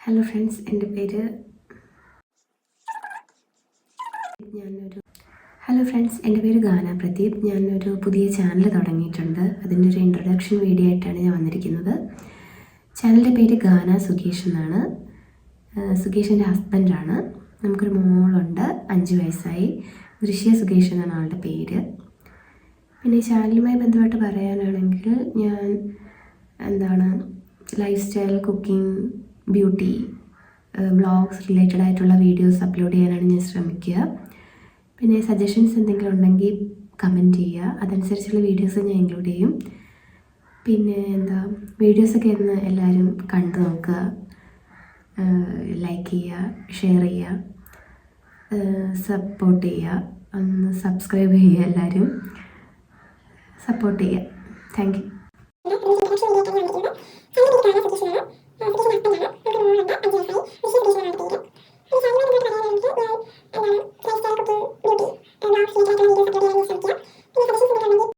Hello friends, എൻ്റെ പേര് ഗാന പ്രദീപ്. ഞാനൊരു പുതിയ ചാനൽ തുടങ്ങിയിട്ടുണ്ട്. അതിൻ്റെ ഒരു ഇൻട്രൊഡക്ഷൻ വീഡിയോ ആയിട്ടാണ് ഞാൻ വന്നിരിക്കുന്നത്. ചാനലിൻ്റെ പേര് ഗാന സുകേഷ് എന്നാണ്. സുകേഷിൻ്റെ ഹസ്ബൻഡാണ്. നമുക്കൊരു മോളുണ്ട്, 5 വയസ്സായി. ദൃശ്യ സുകേഷ് എന്നാണ് ആളുടെ പേര്. പിന്നെ ഈ ചാനലുമായി ബന്ധപ്പെട്ട് പറയാനാണെങ്കിൽ ഞാൻ life style, cooking, beauty, vlogs related ആയിട്ടുള്ള വീഡിയോസ് അപ്ലോഡ് ചെയ്യാനാണ് ഞാൻ ശ്രമിക്കുക. പിന്നെ സജഷൻസ് എന്തെങ്കിലും ഉണ്ടെങ്കിൽ കമൻറ്റ് ചെയ്യുക, അതനുസരിച്ചുള്ള വീഡിയോസ് ഞാൻ ഇൻക്ലൂഡ് ചെയ്യും. പിന്നെ വീഡിയോസൊക്കെ ഒന്ന് എല്ലാവരും കണ്ടു നോക്കുക, ലൈക്ക് ചെയ്യുക, ഷെയർ ചെയ്യുക, സപ്പോർട്ട് ചെയ്യുക, ഒന്ന് സബ്സ്ക്രൈബ് ചെയ്യുക, എല്ലാവരും സപ്പോർട്ട് ചെയ്യുക. Thank you. Beauty and